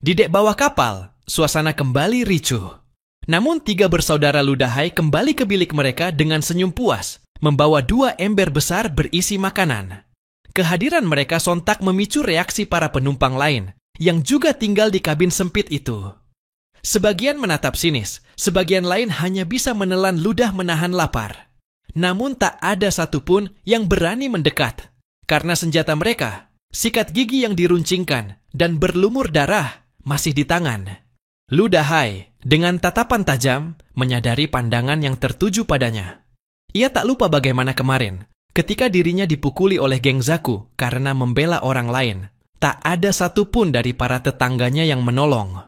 Di dek bawah kapal, suasana kembali ricuh. Namun 3 bersaudara Ludahai kembali ke bilik mereka dengan senyum puas, membawa 2 ember besar berisi makanan. Kehadiran mereka sontak memicu reaksi para penumpang lain, yang juga tinggal di kabin sempit itu. Sebagian menatap sinis, sebagian lain hanya bisa menelan ludah menahan lapar. Namun tak ada satupun yang berani mendekat, karena senjata mereka, sikat gigi yang diruncingkan dan berlumur darah, masih di tangan. Ludahai, dengan tatapan tajam, menyadari pandangan yang tertuju padanya. Ia tak lupa bagaimana kemarin, ketika dirinya dipukuli oleh geng Zaku karena membela orang lain. Tak ada satupun dari para tetangganya yang menolong.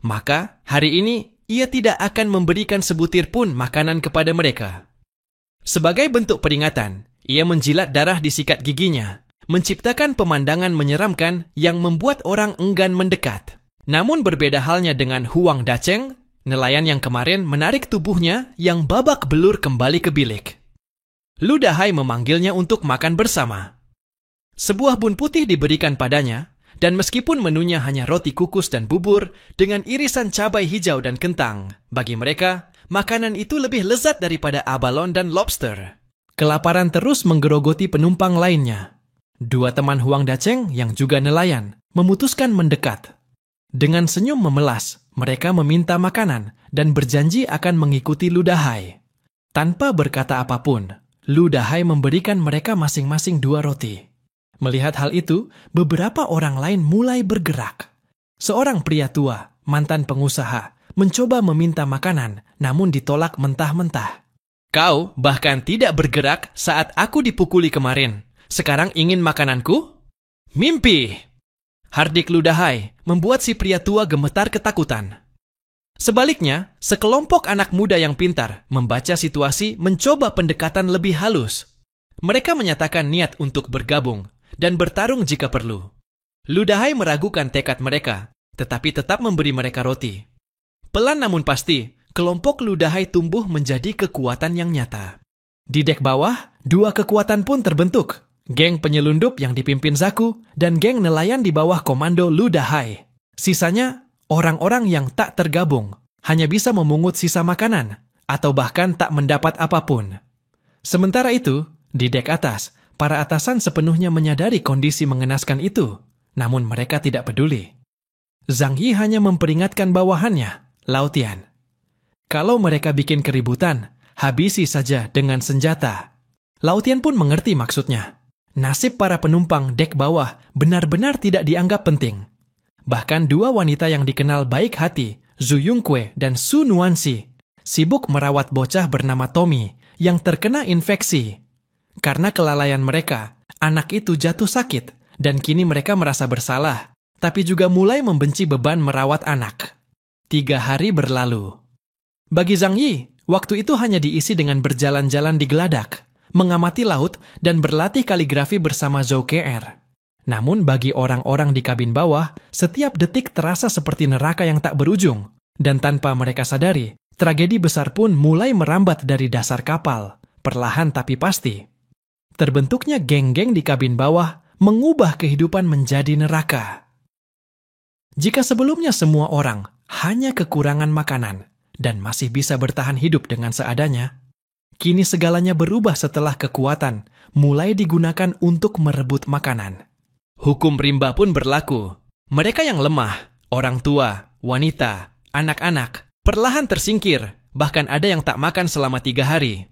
Maka, hari ini, ia tidak akan memberikan sebutir pun makanan kepada mereka. Sebagai bentuk peringatan, ia menjilat darah di sikat giginya, menciptakan pemandangan menyeramkan yang membuat orang enggan mendekat. Namun berbeda halnya dengan Huang Daceng, nelayan yang kemarin menarik tubuhnya yang babak belur kembali ke bilik. Ludahai memanggilnya untuk makan bersama. Sebuah bun putih diberikan padanya, dan meskipun menunya hanya roti kukus dan bubur dengan irisan cabai hijau dan kentang, bagi mereka, makanan itu lebih lezat daripada abalon dan lobster. Kelaparan terus menggerogoti penumpang lainnya. 2 teman Huang Daceng yang juga nelayan memutuskan mendekat. Dengan senyum memelas, mereka meminta makanan dan berjanji akan mengikuti Ludahai. Tanpa berkata apapun, Ludahai memberikan mereka masing-masing 2 roti. Melihat hal itu, beberapa orang lain mulai bergerak. Seorang pria tua, mantan pengusaha, mencoba meminta makanan, namun ditolak mentah-mentah. Kau bahkan tidak bergerak saat aku dipukuli kemarin. Sekarang ingin makananku? Mimpi! Hardik Ludahai membuat si pria tua gemetar ketakutan. Sebaliknya, sekelompok anak muda yang pintar membaca situasi mencoba pendekatan lebih halus. Mereka menyatakan niat untuk bergabung dan bertarung jika perlu. Ludahai meragukan tekad mereka, tetapi tetap memberi mereka roti. Pelan namun pasti, kelompok Ludahai tumbuh menjadi kekuatan yang nyata. Di dek bawah, 2 kekuatan pun terbentuk. Geng penyelundup yang dipimpin Zaku dan geng nelayan di bawah komando Ludahai. Sisanya, orang-orang yang tak tergabung, hanya bisa memungut sisa makanan, atau bahkan tak mendapat apapun. Sementara itu, di dek atas, para atasan sepenuhnya menyadari kondisi mengenaskan itu, namun mereka tidak peduli. Zhang Yi hanya memperingatkan bawahannya, Lao Tian. Kalau mereka bikin keributan, habisi saja dengan senjata. Lao Tian pun mengerti maksudnya. Nasib para penumpang dek bawah benar-benar tidak dianggap penting. Bahkan 2 wanita yang dikenal baik hati, Zhu Yongkue dan Su Nuanxi, sibuk merawat bocah bernama Tommy yang terkena infeksi. Karena kelalaian mereka, anak itu jatuh sakit dan kini mereka merasa bersalah, tapi juga mulai membenci beban merawat anak. 3 hari berlalu. Bagi Zhang Yi, waktu itu hanya diisi dengan berjalan-jalan di geladak, mengamati laut, dan berlatih kaligrafi bersama Zhou KR. Namun bagi orang-orang di kabin bawah, setiap detik terasa seperti neraka yang tak berujung. Dan tanpa mereka sadari, tragedi besar pun mulai merambat dari dasar kapal, perlahan tapi pasti. Terbentuknya geng-geng di kabin bawah mengubah kehidupan menjadi neraka. Jika sebelumnya semua orang hanya kekurangan makanan dan masih bisa bertahan hidup dengan seadanya, kini segalanya berubah setelah kekuatan mulai digunakan untuk merebut makanan. Hukum rimba pun berlaku. Mereka yang lemah, orang tua, wanita, anak-anak, perlahan tersingkir, bahkan ada yang tak makan selama 3 hari.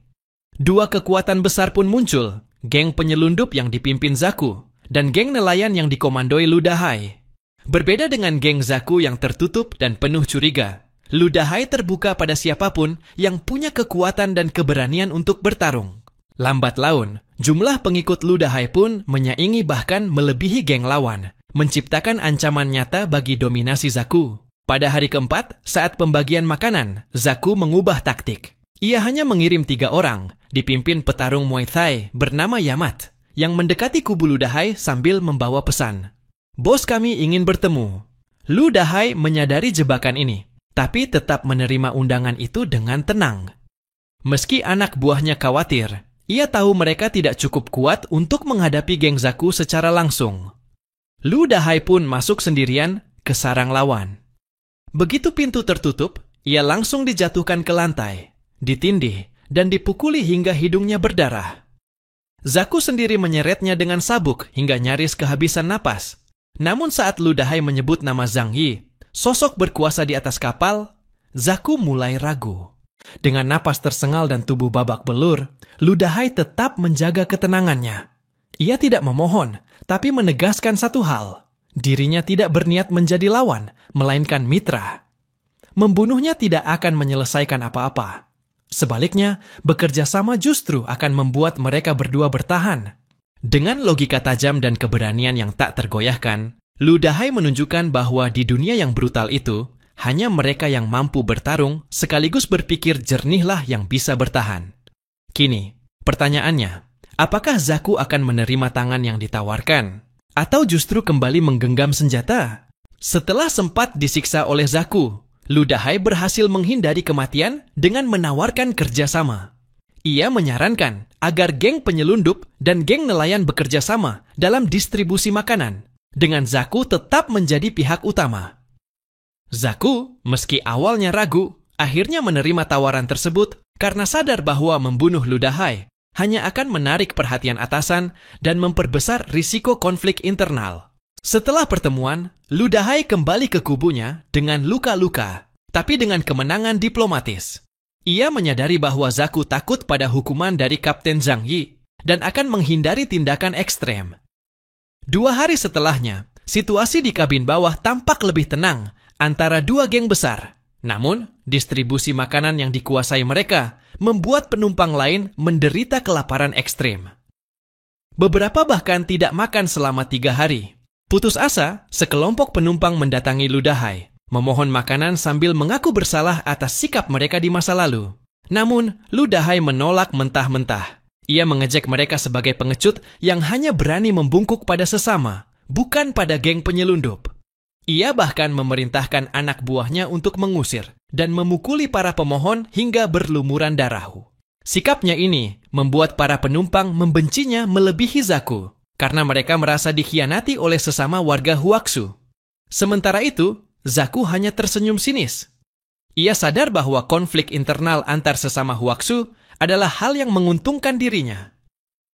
2 kekuatan besar pun muncul, geng penyelundup yang dipimpin Zaku, dan geng nelayan yang dikomandoi Ludahai. Berbeda dengan geng Zaku yang tertutup dan penuh curiga, Ludahai terbuka pada siapapun yang punya kekuatan dan keberanian untuk bertarung. Lambat laun, jumlah pengikut Ludahai pun menyaingi bahkan melebihi geng lawan, menciptakan ancaman nyata bagi dominasi Zaku. Pada hari keempat, saat pembagian makanan, Zaku mengubah taktik. Ia hanya mengirim 3 orang, dipimpin petarung Muay Thai bernama Yamat, yang mendekati kubu Ludahai sambil membawa pesan. Bos kami ingin bertemu. Ludahai menyadari jebakan ini, tapi tetap menerima undangan itu dengan tenang. Meski anak buahnya khawatir, ia tahu mereka tidak cukup kuat untuk menghadapi geng Zaku secara langsung. Ludahai pun masuk sendirian ke sarang lawan. Begitu pintu tertutup, ia langsung dijatuhkan ke lantai, ditindih, dan dipukuli hingga hidungnya berdarah. Zaku sendiri menyeretnya dengan sabuk hingga nyaris kehabisan napas. Namun saat Ludahay menyebut nama Zhang Yi, sosok berkuasa di atas kapal, Zaku mulai ragu. Dengan napas tersengal dan tubuh babak belur, Ludahay tetap menjaga ketenangannya. Ia tidak memohon, tapi menegaskan satu hal. Dirinya tidak berniat menjadi lawan, melainkan mitra. Membunuhnya tidak akan menyelesaikan apa-apa. Sebaliknya, bekerja sama justru akan membuat mereka berdua bertahan. Dengan logika tajam dan keberanian yang tak tergoyahkan, Ludahay menunjukkan bahwa di dunia yang brutal itu, hanya mereka yang mampu bertarung sekaligus berpikir jernihlah yang bisa bertahan. Kini, pertanyaannya, apakah Zaku akan menerima tangan yang ditawarkan? Atau justru kembali menggenggam senjata? Setelah sempat disiksa oleh Zaku, Ludahay berhasil menghindari kematian dengan menawarkan kerjasama. Ia menyarankan agar geng penyelundup dan geng nelayan bekerja sama dalam distribusi makanan, dengan Zaku tetap menjadi pihak utama. Zaku, meski awalnya ragu, akhirnya menerima tawaran tersebut karena sadar bahwa membunuh Ludahay hanya akan menarik perhatian atasan dan memperbesar risiko konflik internal. Setelah pertemuan, Ludahay kembali ke kubunya dengan luka-luka, tapi dengan kemenangan diplomatis. Ia menyadari bahwa Zaku takut pada hukuman dari Kapten Zhang Yi dan akan menghindari tindakan ekstrem. 2 hari setelahnya, situasi di kabin bawah tampak lebih tenang antara dua geng besar. Namun, distribusi makanan yang dikuasai mereka membuat penumpang lain menderita kelaparan ekstrem. Beberapa bahkan tidak makan selama 3 hari. Putus asa, sekelompok penumpang mendatangi Ludahay, memohon makanan sambil mengaku bersalah atas sikap mereka di masa lalu. Namun, Ludahay menolak mentah-mentah. Ia mengejek mereka sebagai pengecut yang hanya berani membungkuk pada sesama, bukan pada geng penyelundup. Ia bahkan memerintahkan anak buahnya untuk mengusir dan memukuli para pemohon hingga berlumuran darah. Sikapnya ini membuat para penumpang membencinya melebihi Zaku, karena mereka merasa dikhianati oleh sesama warga Huaxu. Sementara itu, Zaku hanya tersenyum sinis. Ia sadar bahwa konflik internal antar sesama Huaxu adalah hal yang menguntungkan dirinya.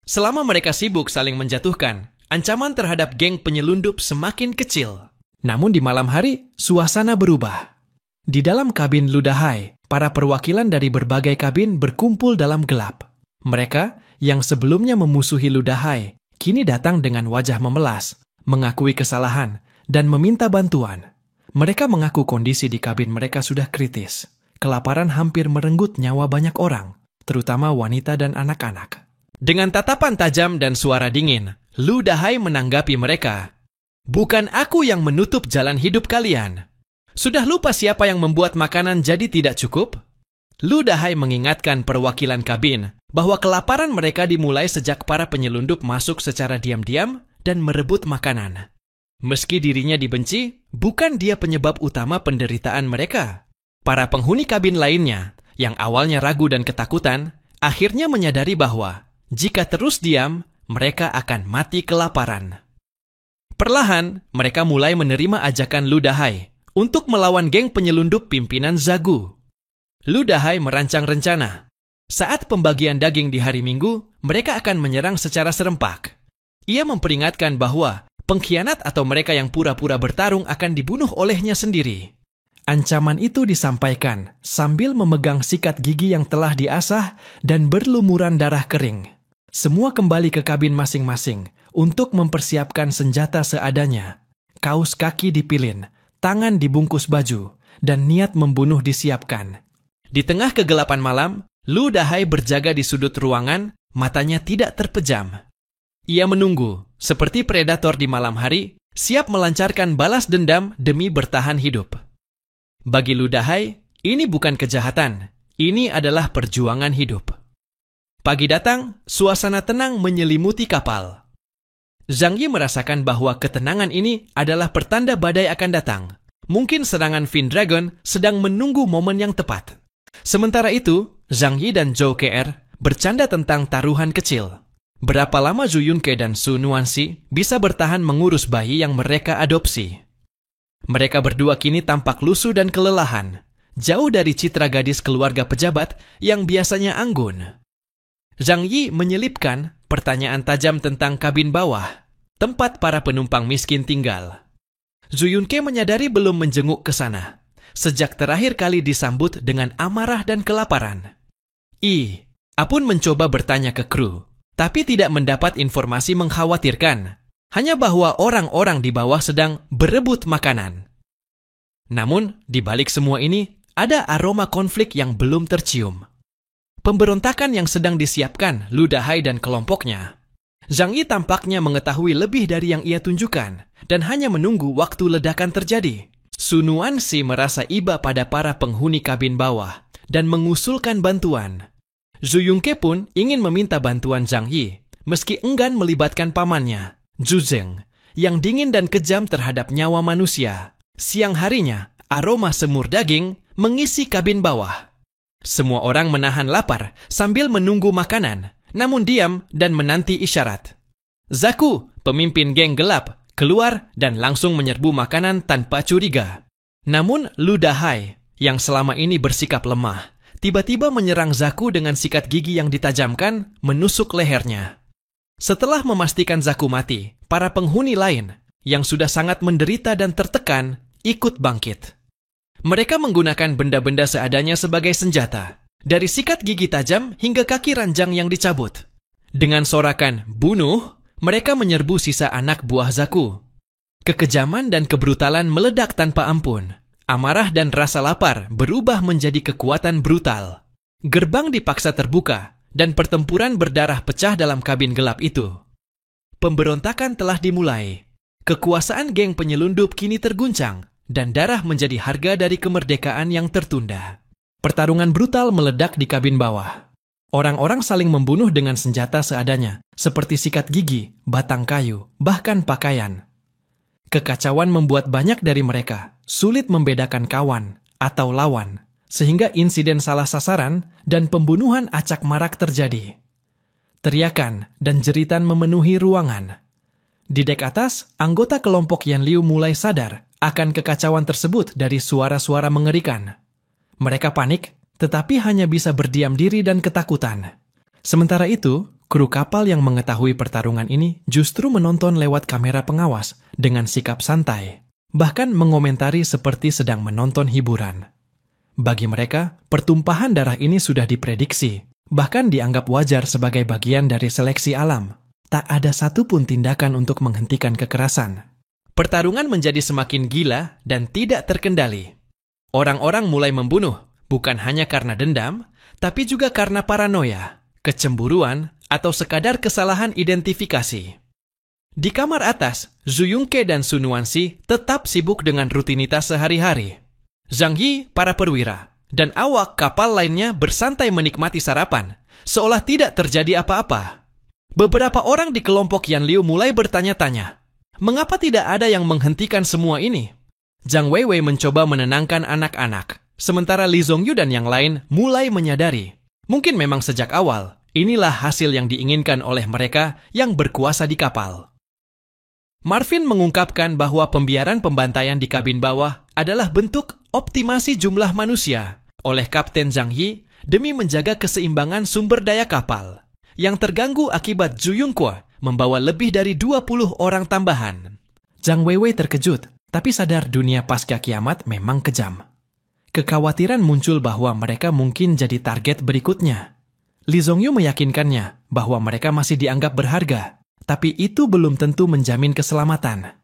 Selama mereka sibuk saling menjatuhkan, ancaman terhadap geng penyelundup semakin kecil. Namun di malam hari, suasana berubah. Di dalam kabin Ludahay, para perwakilan dari berbagai kabin berkumpul dalam gelap. Mereka, yang sebelumnya memusuhi Ludahay, kini datang dengan wajah memelas, mengakui kesalahan, dan meminta bantuan. Mereka mengaku kondisi di kabin mereka sudah kritis. Kelaparan hampir merenggut nyawa banyak orang, terutama wanita dan anak-anak. Dengan tatapan tajam dan suara dingin, Ludahay menanggapi mereka. Bukan aku yang menutup jalan hidup kalian. Sudah lupa siapa yang membuat makanan jadi tidak cukup? Ludahay mengingatkan perwakilan kabin bahwa kelaparan mereka dimulai sejak para penyelundup masuk secara diam-diam dan merebut makanan. Meski dirinya dibenci, bukan dia penyebab utama penderitaan mereka. Para penghuni kabin lainnya, yang awalnya ragu dan ketakutan, akhirnya menyadari bahwa jika terus diam, mereka akan mati kelaparan. Perlahan, mereka mulai menerima ajakan Ludahay untuk melawan geng penyelundup pimpinan Zagu. Ludahay merancang rencana. Saat pembagian daging di hari Minggu, mereka akan menyerang secara serempak. Ia memperingatkan bahwa pengkhianat atau mereka yang pura-pura bertarung akan dibunuh olehnya sendiri. Ancaman itu disampaikan sambil memegang sikat gigi yang telah diasah dan berlumuran darah kering. Semua kembali ke kabin masing-masing untuk mempersiapkan senjata seadanya. Kaos kaki dipilin, tangan dibungkus baju, dan niat membunuh disiapkan. Di tengah kegelapan malam, Ludahay berjaga di sudut ruangan, matanya tidak terpejam. Ia menunggu, seperti predator di malam hari, siap melancarkan balas dendam demi bertahan hidup. Bagi Ludahay, ini bukan kejahatan, ini adalah perjuangan hidup. Pagi datang, suasana tenang menyelimuti kapal. Zhang Yi merasakan bahwa ketenangan ini adalah pertanda badai akan datang. Mungkin serangan Fin Dragon sedang menunggu momen yang tepat. Sementara itu, Zhang Yi dan Zhou Ke bercanda tentang taruhan kecil. Berapa lama Zhu Yunke dan Su Nuanxi bisa bertahan mengurus bayi yang mereka adopsi? Mereka berdua kini tampak lusuh dan kelelahan, jauh dari citra gadis keluarga pejabat yang biasanya anggun. Zhang Yi menyelipkan pertanyaan tajam tentang kabin bawah, tempat para penumpang miskin tinggal. Zhu Yunke menyadari belum menjenguk ke sana, sejak terakhir kali disambut dengan amarah dan kelaparan. Apun mencoba bertanya ke kru, tapi tidak mendapat informasi mengkhawatirkan, hanya bahwa orang-orang di bawah sedang berebut makanan. Namun, di balik semua ini, ada aroma konflik yang belum tercium. Pemberontakan yang sedang disiapkan Lu Dahai dan kelompoknya. Zhang Yi tampaknya mengetahui lebih dari yang ia tunjukkan, dan hanya menunggu waktu ledakan terjadi. Su Nuansi merasa iba pada para penghuni kabin bawah, dan mengusulkan bantuan. Zhu Yunke pun ingin meminta bantuan Zhang Yi, meski enggan melibatkan pamannya, Zhu Zeng, yang dingin dan kejam terhadap nyawa manusia. Siang harinya, aroma semur daging mengisi kabin bawah. Semua orang menahan lapar sambil menunggu makanan, namun diam dan menanti isyarat. Zaku, pemimpin geng gelap, keluar dan langsung menyerbu makanan tanpa curiga. Namun Lu Dahai, yang selama ini bersikap lemah, tiba-tiba menyerang Zaku dengan sikat gigi yang ditajamkan, menusuk lehernya. Setelah memastikan Zaku mati, para penghuni lain yang sudah sangat menderita dan tertekan ikut bangkit. Mereka menggunakan benda-benda seadanya sebagai senjata, dari sikat gigi tajam hingga kaki ranjang yang dicabut. Dengan sorakan "bunuh", mereka menyerbu sisa anak buah Zaku. Kekejaman dan kebrutalan meledak tanpa ampun. Amarah dan rasa lapar berubah menjadi kekuatan brutal. Gerbang dipaksa terbuka, dan pertempuran berdarah pecah dalam kabin gelap itu. Pemberontakan telah dimulai. Kekuasaan geng penyelundup kini terguncang, dan darah menjadi harga dari kemerdekaan yang tertunda. Pertarungan brutal meledak di kabin bawah. Orang-orang saling membunuh dengan senjata seadanya, seperti sikat gigi, batang kayu, bahkan pakaian. Kekacauan membuat banyak dari mereka sulit membedakan kawan atau lawan, sehingga insiden salah sasaran dan pembunuhan acak marak terjadi. Teriakan dan jeritan memenuhi ruangan. Di dek atas, anggota kelompok Yan Liu mulai sadar akan kekacauan tersebut dari suara-suara mengerikan. Mereka panik, tetapi hanya bisa berdiam diri dan ketakutan. Sementara itu, kru kapal yang mengetahui pertarungan ini justru menonton lewat kamera pengawas dengan sikap santai, bahkan mengomentari seperti sedang menonton hiburan. Bagi mereka, pertumpahan darah ini sudah diprediksi, bahkan dianggap wajar sebagai bagian dari seleksi alam. Tak ada satupun tindakan untuk menghentikan kekerasan. Pertarungan menjadi semakin gila dan tidak terkendali. Orang-orang mulai membunuh, bukan hanya karena dendam, tapi juga karena paranoia, kecemburuan, atau sekadar kesalahan identifikasi. Di kamar atas, Zhu Yunke dan Su Nuansi tetap sibuk dengan rutinitas sehari-hari. Zhang Yi, para perwira, dan awak kapal lainnya bersantai menikmati sarapan, seolah tidak terjadi apa-apa. Beberapa orang di kelompok Yan Liu mulai bertanya-tanya, mengapa tidak ada yang menghentikan semua ini? Zhang Weiwei mencoba menenangkan anak-anak, sementara Li Zongyu dan yang lain mulai menyadari, mungkin memang sejak awal, inilah hasil yang diinginkan oleh mereka yang berkuasa di kapal. Marvin mengungkapkan bahwa pembiaran pembantaian di kabin bawah adalah bentuk optimasi jumlah manusia oleh Kapten Zhang Yi demi menjaga keseimbangan sumber daya kapal yang terganggu akibat Zhu Yunque membawa lebih dari 20 orang tambahan. Zhang Weiwei terkejut, tapi sadar dunia pasca kiamat memang kejam. Kekhawatiran muncul bahwa mereka mungkin jadi target berikutnya. Li Zongyu meyakinkannya bahwa mereka masih dianggap berharga, tapi itu belum tentu menjamin keselamatan.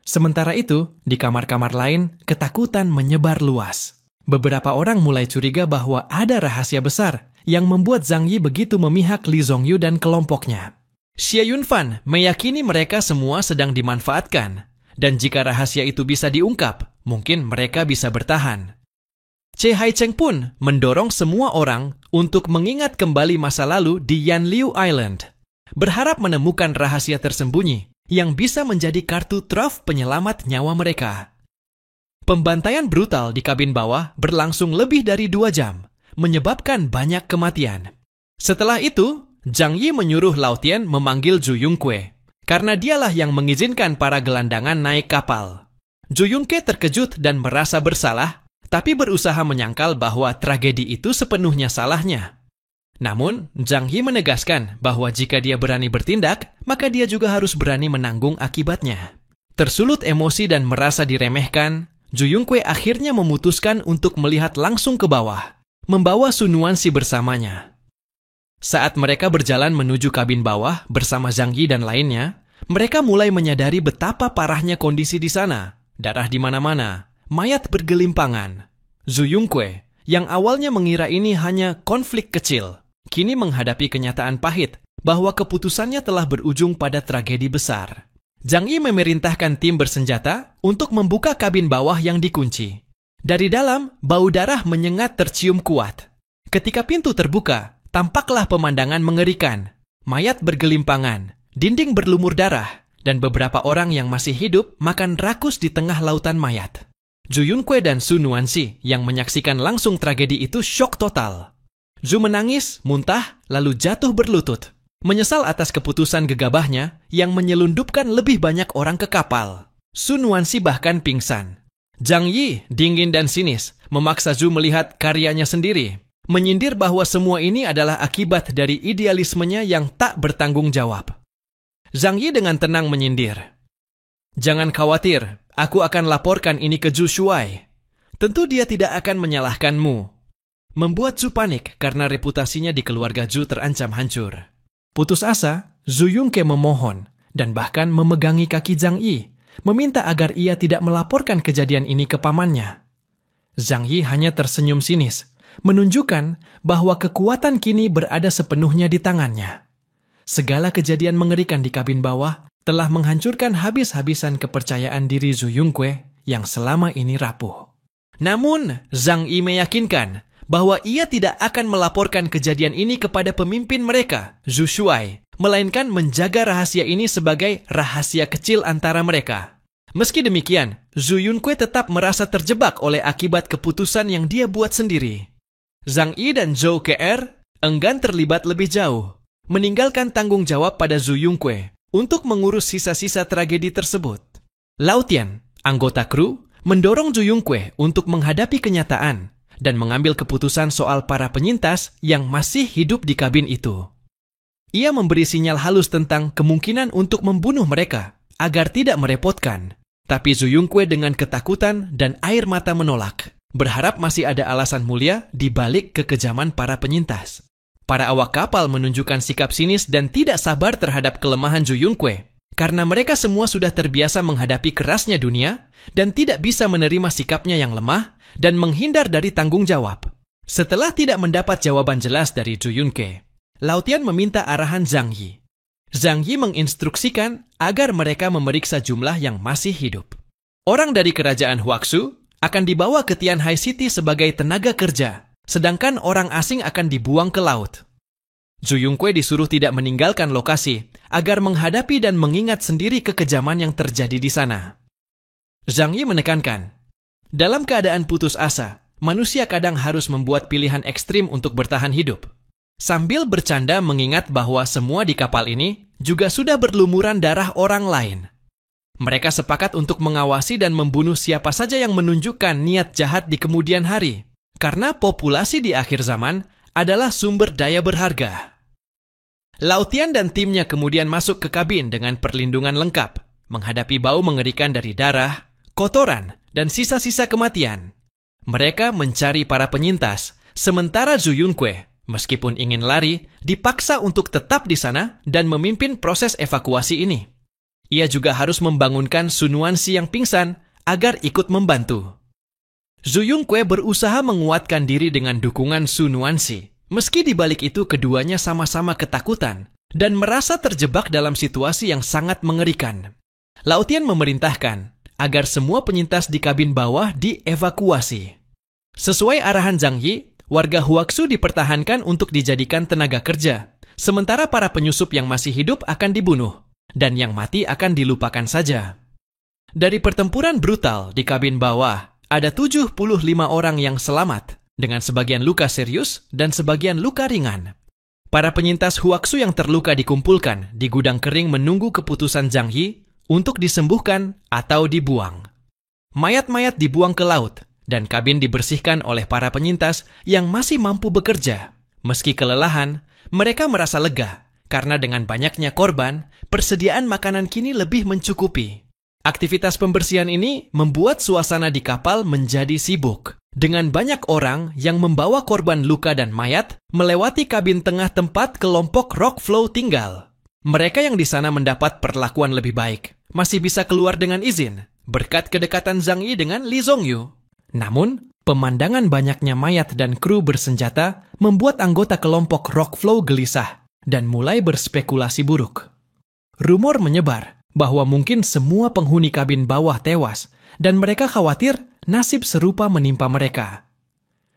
Sementara itu, di kamar-kamar lain, ketakutan menyebar luas. Beberapa orang mulai curiga bahwa ada rahasia besar yang membuat Zhang Yi begitu memihak Li Zongyu dan kelompoknya. Xie Yunfan meyakini mereka semua sedang dimanfaatkan, dan jika rahasia itu bisa diungkap, mungkin mereka bisa bertahan. Che Haicheng pun mendorong semua orang untuk mengingat kembali masa lalu di Yan Liu Island, berharap menemukan rahasia tersembunyi yang bisa menjadi kartu truf penyelamat nyawa mereka. Pembantaian brutal di kabin bawah berlangsung lebih dari 2 jam, menyebabkan banyak kematian. Setelah itu, Zhang Yi menyuruh Lao Tian memanggil Zhu Yunque, karena dialah yang mengizinkan para gelandangan naik kapal. Ju Yunque terkejut dan merasa bersalah, tapi berusaha menyangkal bahwa tragedi itu sepenuhnya salahnya. Namun, Zhang Yi menegaskan bahwa jika dia berani bertindak, maka dia juga harus berani menanggung akibatnya. Tersulut emosi dan merasa diremehkan, Ju Yunque akhirnya memutuskan untuk melihat langsung ke bawah, membawa Su Nuanxi bersamanya. Saat mereka berjalan menuju kabin bawah bersama Zhang Yi dan lainnya, mereka mulai menyadari betapa parahnya kondisi di sana. Darah di mana-mana, mayat bergelimpangan. Zu Yunque, yang awalnya mengira ini hanya konflik kecil, kini menghadapi kenyataan pahit bahwa keputusannya telah berujung pada tragedi besar. Zhang Yi memerintahkan tim bersenjata untuk membuka kabin bawah yang dikunci. Dari dalam, bau darah menyengat tercium kuat. Ketika pintu terbuka, tampaklah pemandangan mengerikan. Mayat bergelimpangan, dinding berlumur darah, dan beberapa orang yang masih hidup makan rakus di tengah lautan mayat. Ju Yunque dan Su Nuanxi yang menyaksikan langsung tragedi itu syok total. Zu menangis, muntah, lalu jatuh berlutut, menyesal atas keputusan gegabahnya yang menyelundupkan lebih banyak orang ke kapal. Su Nuanxi bahkan pingsan. Zhang Yi, dingin dan sinis, memaksa Zu melihat karyanya sendiri, menyindir bahwa semua ini adalah akibat dari idealismenya yang tak bertanggung jawab. Zhang Yi dengan tenang menyindir. Jangan khawatir, aku akan laporkan ini ke Zhu Shuai. Tentu dia tidak akan menyalahkanmu. Membuat Zhu panik karena reputasinya di keluarga Zhu terancam hancur. Putus asa, Zu Yunque memohon dan bahkan memegangi kaki Zhang Yi, meminta agar ia tidak melaporkan kejadian ini ke pamannya. Zhang Yi hanya tersenyum sinis, menunjukkan bahwa kekuatan kini berada sepenuhnya di tangannya. Segala kejadian mengerikan di kabin bawah telah menghancurkan habis-habisan kepercayaan diri Zu Yunque yang selama ini rapuh. Namun, Zhang Yi meyakinkan bahwa ia tidak akan melaporkan kejadian ini kepada pemimpin mereka, Zhu Shuai, melainkan menjaga rahasia ini sebagai rahasia kecil antara mereka. Meski demikian, Zu Yunque tetap merasa terjebak oleh akibat keputusan yang dia buat sendiri. Zhang Yi dan Zhou Ke enggan terlibat lebih jauh, meninggalkan tanggung jawab pada Zu Yunque untuk mengurus sisa-sisa tragedi tersebut. Lao Tian, anggota kru, mendorong Zu Yunque untuk menghadapi kenyataan dan mengambil keputusan soal para penyintas yang masih hidup di kabin itu. Ia memberi sinyal halus tentang kemungkinan untuk membunuh mereka agar tidak merepotkan, tapi Zu Yunque dengan ketakutan dan air mata menolak, berharap masih ada alasan mulia di balik kekejaman para penyintas. Para awak kapal menunjukkan sikap sinis dan tidak sabar terhadap kelemahan Zu Yunque, karena mereka semua sudah terbiasa menghadapi kerasnya dunia dan tidak bisa menerima sikapnya yang lemah dan menghindar dari tanggung jawab. Setelah tidak mendapat jawaban jelas dari Zu Yunque, Lao Tian meminta arahan Zhang Yi. Zhang Yi menginstruksikan agar mereka memeriksa jumlah yang masih hidup. Orang dari kerajaan Huaxu akan dibawa ke Tianhai City sebagai tenaga kerja, sedangkan orang asing akan dibuang ke laut. Zu Yunque disuruh tidak meninggalkan lokasi agar menghadapi dan mengingat sendiri kekejaman yang terjadi di sana. Zhang Yi menekankan, dalam keadaan putus asa, manusia kadang harus membuat pilihan ekstrim untuk bertahan hidup. Sambil bercanda mengingat bahwa semua di kapal ini juga sudah berlumuran darah orang lain. Mereka sepakat untuk mengawasi dan membunuh siapa saja yang menunjukkan niat jahat di kemudian hari. Karena populasi di akhir zaman adalah sumber daya berharga. Lao Tian dan timnya kemudian masuk ke kabin dengan perlindungan lengkap, menghadapi bau mengerikan dari darah, kotoran, dan sisa-sisa kematian. Mereka mencari para penyintas, sementara Zu Yunque, meskipun ingin lari, dipaksa untuk tetap di sana dan memimpin proses evakuasi ini. Ia juga harus membangunkan Su Nuanxi yang pingsan agar ikut membantu. Zu Yunque berusaha menguatkan diri dengan dukungan Su Nuanxi. Meski di balik itu keduanya sama-sama ketakutan dan merasa terjebak dalam situasi yang sangat mengerikan. Lao Tian memerintahkan agar semua penyintas di kabin bawah dievakuasi. Sesuai arahan Zhang Yi, warga Huaxu dipertahankan untuk dijadikan tenaga kerja, sementara para penyusup yang masih hidup akan dibunuh, dan yang mati akan dilupakan saja. Dari pertempuran brutal di kabin bawah, ada 75 orang yang selamat, dengan sebagian luka serius dan sebagian luka ringan. Para penyintas Huaxu yang terluka dikumpulkan di gudang kering menunggu keputusan Zhang Yi untuk disembuhkan atau dibuang. mayat-mayat dibuang ke laut, dan kabin dibersihkan oleh para penyintas yang masih mampu bekerja. Meski kelelahan, mereka merasa lega, karena dengan banyaknya korban, persediaan makanan kini lebih mencukupi. Aktivitas pembersihan ini membuat suasana di kapal menjadi sibuk, dengan banyak orang yang membawa korban luka dan mayat melewati kabin tengah tempat kelompok Rockflow tinggal. Mereka yang di sana mendapat perlakuan lebih baik, masih bisa keluar dengan izin, berkat kedekatan Zhang Yi dengan Lee Zongyu. Namun, pemandangan banyaknya mayat dan kru bersenjata membuat anggota kelompok Rockflow gelisah dan mulai berspekulasi buruk. Rumor menyebar bahwa mungkin semua penghuni kabin bawah tewas dan mereka khawatir nasib serupa menimpa mereka.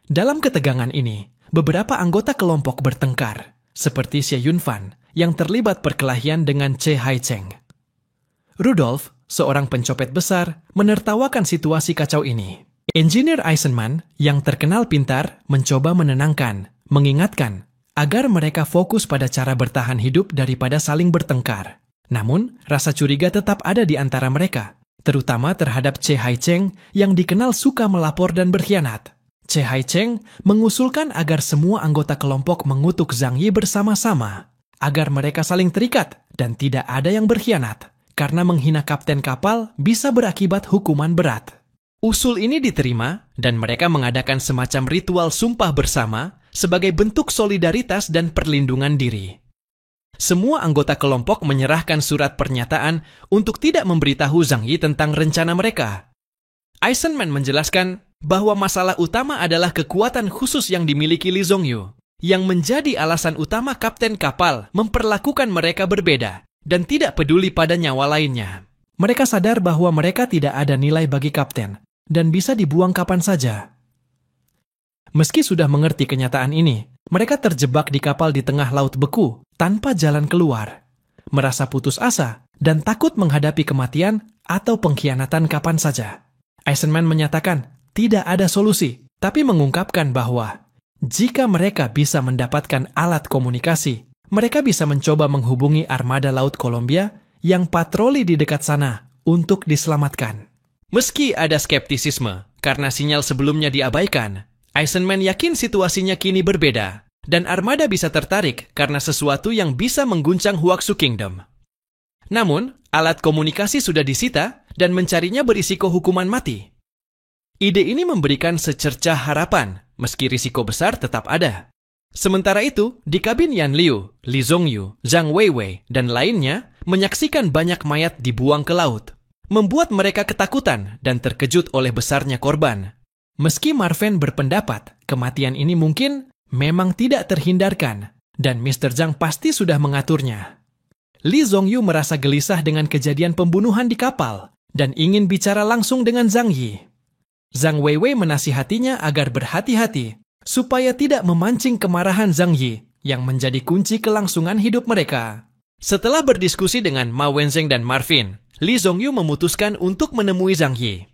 Dalam ketegangan ini, beberapa anggota kelompok bertengkar, seperti Xie Yunfan yang terlibat perkelahian dengan Che Haicheng. Rudolf, seorang pencopet besar, menertawakan situasi kacau ini. Engineer Eisenman yang terkenal pintar mencoba menenangkan, mengingatkan agar mereka fokus pada cara bertahan hidup daripada saling bertengkar. Namun, rasa curiga tetap ada di antara mereka, terutama terhadap Che Haicheng yang dikenal suka melapor dan berkhianat. Che Haicheng mengusulkan agar semua anggota kelompok mengutuk Zhang Yi bersama-sama, agar mereka saling terikat dan tidak ada yang berkhianat, karena menghina kapten kapal bisa berakibat hukuman berat. Usul ini diterima dan mereka mengadakan semacam ritual sumpah bersama sebagai bentuk solidaritas dan perlindungan diri. Semua anggota kelompok menyerahkan surat pernyataan untuk tidak memberitahu Zhang Yi tentang rencana mereka. Eisenman menjelaskan bahwa masalah utama adalah kekuatan khusus yang dimiliki Lee Zongyu, yang menjadi alasan utama kapten kapal memperlakukan mereka berbeda dan tidak peduli pada nyawa lainnya. Mereka sadar bahwa mereka tidak ada nilai bagi kapten dan bisa dibuang kapan saja. Meski sudah mengerti kenyataan ini, mereka terjebak di kapal di tengah laut beku tanpa jalan keluar, merasa putus asa dan takut menghadapi kematian atau pengkhianatan kapan saja. Eisenman menyatakan tidak ada solusi, tapi mengungkapkan bahwa jika mereka bisa mendapatkan alat komunikasi, mereka bisa mencoba menghubungi armada laut Columbia yang patroli di dekat sana untuk diselamatkan. Meski ada skeptisisme karena sinyal sebelumnya diabaikan, Eisenman yakin situasinya kini berbeda, dan armada bisa tertarik karena sesuatu yang bisa mengguncang Huaxu Kingdom. Namun, alat komunikasi sudah disita dan mencarinya berisiko hukuman mati. Ide ini memberikan secercah harapan, meski risiko besar tetap ada. Sementara itu, di kabin Yan Liu, Lee Zongyu, Zhang Weiwei, dan lainnya menyaksikan banyak mayat dibuang ke laut, membuat mereka ketakutan dan terkejut oleh besarnya korban. Meski Marvin berpendapat kematian ini mungkin memang tidak terhindarkan, dan Mr. Zhang pasti sudah mengaturnya. Lee Zongyu merasa gelisah dengan kejadian pembunuhan di kapal, dan ingin bicara langsung dengan Zhang Yi. Zhang Weiwei menasihatinya agar berhati-hati, supaya tidak memancing kemarahan Zhang Yi, yang menjadi kunci kelangsungan hidup mereka. Setelah berdiskusi dengan Ma Wenzheng dan Marvin, Lee Zongyu memutuskan untuk menemui Zhang Yi.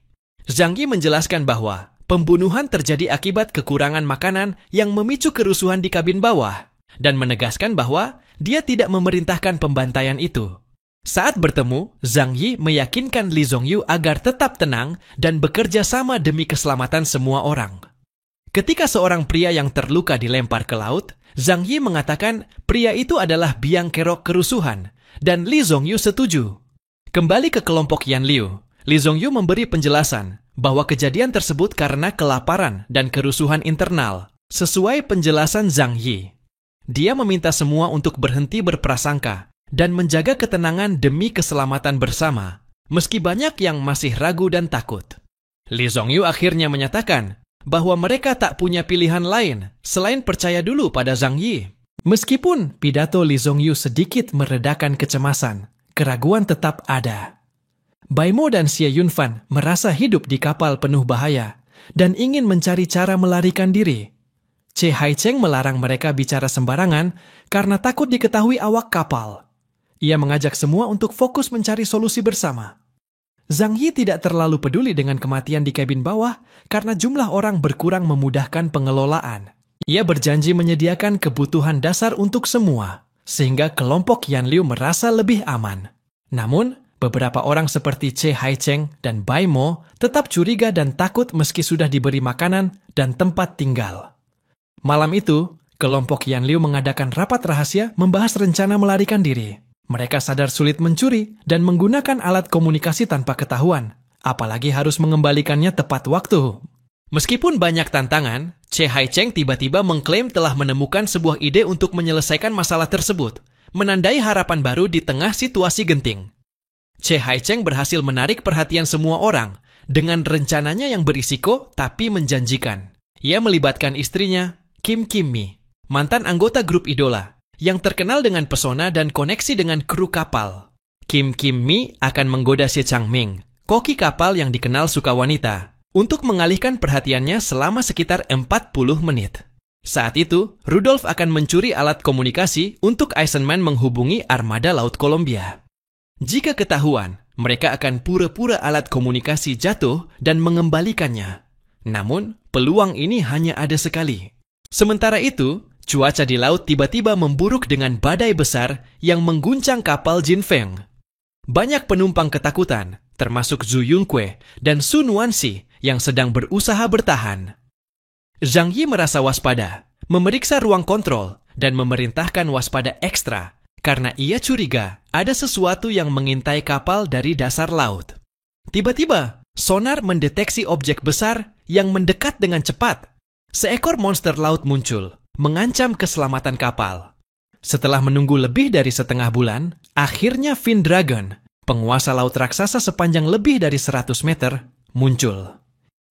Zhang Yi menjelaskan bahwa pembunuhan terjadi akibat kekurangan makanan yang memicu kerusuhan di kabin bawah, dan menegaskan bahwa dia tidak memerintahkan pembantaian itu. Saat bertemu, Zhang Yi meyakinkan Lee Zongyu agar tetap tenang dan bekerja sama demi keselamatan semua orang. Ketika seorang pria yang terluka dilempar ke laut, Zhang Yi mengatakan pria itu adalah biang kerok kerusuhan, dan Lee Zongyu setuju. Kembali ke kelompok Yan Liu, Lee Zongyu memberi penjelasan bahwa kejadian tersebut karena kelaparan dan kerusuhan internal, sesuai penjelasan Zhang Yi. Dia meminta semua untuk berhenti berprasangka dan menjaga ketenangan demi keselamatan bersama, meski banyak yang masih ragu dan takut. Lee Zongyu akhirnya menyatakan bahwa mereka tak punya pilihan lain selain percaya dulu pada Zhang Yi. Meskipun pidato Lee Zongyu sedikit meredakan kecemasan, keraguan tetap ada. Bai Mo dan Xie Yunfan merasa hidup di kapal penuh bahaya dan ingin mencari cara melarikan diri. Che Haicheng melarang mereka bicara sembarangan karena takut diketahui awak kapal. Ia mengajak semua untuk fokus mencari solusi bersama. Zhang Yi tidak terlalu peduli dengan kematian di kabin bawah karena jumlah orang berkurang memudahkan pengelolaan. Ia berjanji menyediakan kebutuhan dasar untuk semua, sehingga kelompok Yan Liu merasa lebih aman. Namun, beberapa orang seperti Che Haicheng dan Bai Mo tetap curiga dan takut meski sudah diberi makanan dan tempat tinggal. Malam itu, kelompok Yan Liu mengadakan rapat rahasia membahas rencana melarikan diri. Mereka sadar sulit mencuri dan menggunakan alat komunikasi tanpa ketahuan, apalagi harus mengembalikannya tepat waktu. Meskipun banyak tantangan, Che Haicheng tiba-tiba mengklaim telah menemukan sebuah ide untuk menyelesaikan masalah tersebut, menandai harapan baru di tengah situasi genting. Che Haicheng berhasil menarik perhatian semua orang dengan rencananya yang berisiko tapi menjanjikan. Ia melibatkan istrinya, Kim Kim Mi, mantan anggota grup idola, yang terkenal dengan pesona dan koneksi dengan kru kapal. Kim Kim Mi akan menggoda Xie Changming, koki kapal yang dikenal suka wanita, untuk mengalihkan perhatiannya selama sekitar 40 menit. Saat itu, Rudolf akan mencuri alat komunikasi untuk Eisenman menghubungi armada Laut Columbia. Jika ketahuan, mereka akan pura-pura alat komunikasi jatuh dan mengembalikannya. Namun, peluang ini hanya ada sekali. Sementara itu, cuaca di laut tiba-tiba memburuk dengan badai besar yang mengguncang kapal Jin Feng. Banyak penumpang ketakutan, termasuk Zhu Yunque dan Sun Wanxi yang sedang berusaha bertahan. Zhang Yi merasa waspada, memeriksa ruang kontrol, dan memerintahkan waspada ekstra karena ia curiga ada sesuatu yang mengintai kapal dari dasar laut. Tiba-tiba, sonar mendeteksi objek besar yang mendekat dengan cepat. Seekor monster laut muncul, mengancam keselamatan kapal. Setelah menunggu lebih dari setengah bulan, akhirnya Fin Dragon, penguasa laut raksasa sepanjang lebih dari 100 meter, muncul.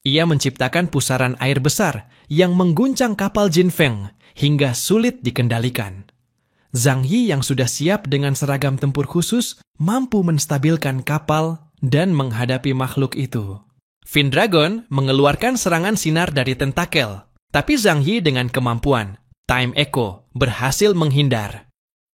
Ia menciptakan pusaran air besar yang mengguncang kapal Jin Feng hingga sulit dikendalikan. Zhang Yi yang sudah siap dengan seragam tempur khusus mampu menstabilkan kapal dan menghadapi makhluk itu. Fin Dragon mengeluarkan serangan sinar dari tentakel, tapi Zhang Yi dengan kemampuan Time Echo berhasil menghindar.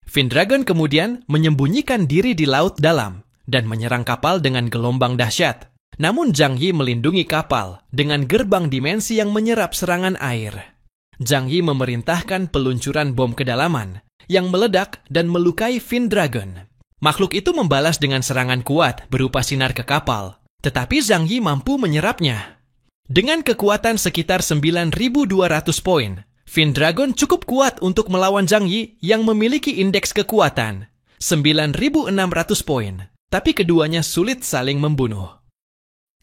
Fin Dragon kemudian menyembunyikan diri di laut dalam dan menyerang kapal dengan gelombang dahsyat. Namun Zhang Yi melindungi kapal dengan gerbang dimensi yang menyerap serangan air. Zhang Yi memerintahkan peluncuran bom kedalaman yang meledak dan melukai Fin Dragon. Makhluk itu membalas dengan serangan kuat berupa sinar ke kapal, tetapi Zhang Yi mampu menyerapnya. Dengan kekuatan sekitar 9.200 poin, Fin Dragon cukup kuat untuk melawan Zhang Yi yang memiliki indeks kekuatan 9.600 poin, tapi keduanya sulit saling membunuh.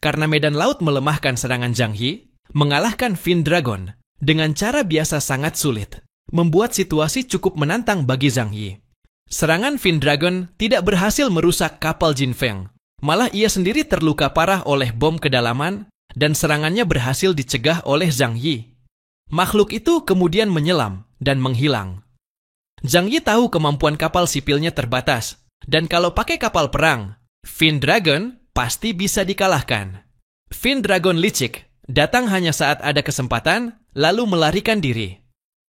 Karena medan laut melemahkan serangan Zhang Yi, mengalahkan Fin Dragon dengan cara biasa sangat sulit, membuat situasi cukup menantang bagi Zhang Yi. Serangan Fin Dragon tidak berhasil merusak kapal Jin Feng, malah ia sendiri terluka parah oleh bom kedalaman dan serangannya berhasil dicegah oleh Zhang Yi. Makhluk itu kemudian menyelam dan menghilang. Zhang Yi tahu kemampuan kapal sipilnya terbatas, dan kalau pakai kapal perang, Fin Dragon pasti bisa dikalahkan. Fin Dragon licik, datang hanya saat ada kesempatan, lalu melarikan diri.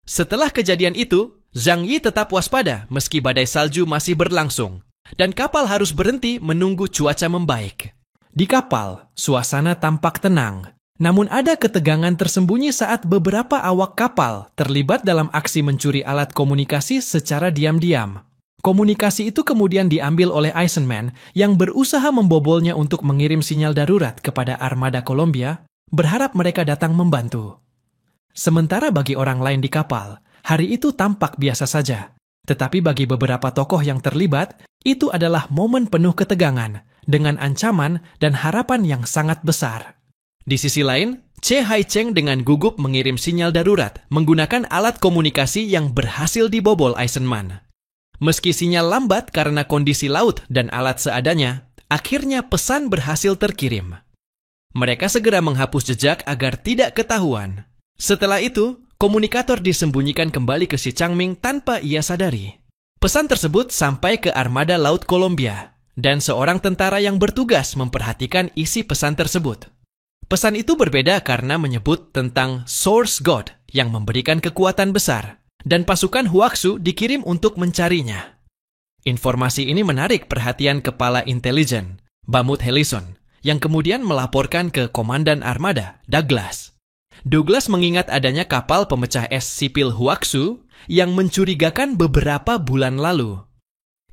Setelah kejadian itu, Zhang Yi tetap waspada meski badai salju masih berlangsung, dan kapal harus berhenti menunggu cuaca membaik. Di kapal, suasana tampak tenang, namun ada ketegangan tersembunyi saat beberapa awak kapal terlibat dalam aksi mencuri alat komunikasi secara diam-diam. Komunikasi itu kemudian diambil oleh Eisenman yang berusaha membobolnya untuk mengirim sinyal darurat kepada armada Columbia, berharap mereka datang membantu. Sementara bagi orang lain di kapal, hari itu tampak biasa saja. Tetapi bagi beberapa tokoh yang terlibat, itu adalah momen penuh ketegangan, dengan ancaman dan harapan yang sangat besar. Di sisi lain, Che Haicheng dengan gugup mengirim sinyal darurat menggunakan alat komunikasi yang berhasil dibobol Eisenman. Meski sinyal lambat karena kondisi laut dan alat seadanya, akhirnya pesan berhasil terkirim. Mereka segera menghapus jejak agar tidak ketahuan. Setelah itu, komunikator disembunyikan kembali ke Xie Changming tanpa ia sadari. Pesan tersebut sampai ke armada Laut Columbia, dan seorang tentara yang bertugas memperhatikan isi pesan tersebut. Pesan itu berbeda karena menyebut tentang Source God yang memberikan kekuatan besar, dan pasukan Huaxu dikirim untuk mencarinya. Informasi ini menarik perhatian kepala intelijen, Bamut Helison, yang kemudian melaporkan ke Komandan Armada, Douglas. Douglas mengingat adanya kapal pemecah es sipil Huaxu yang mencurigakan beberapa bulan lalu.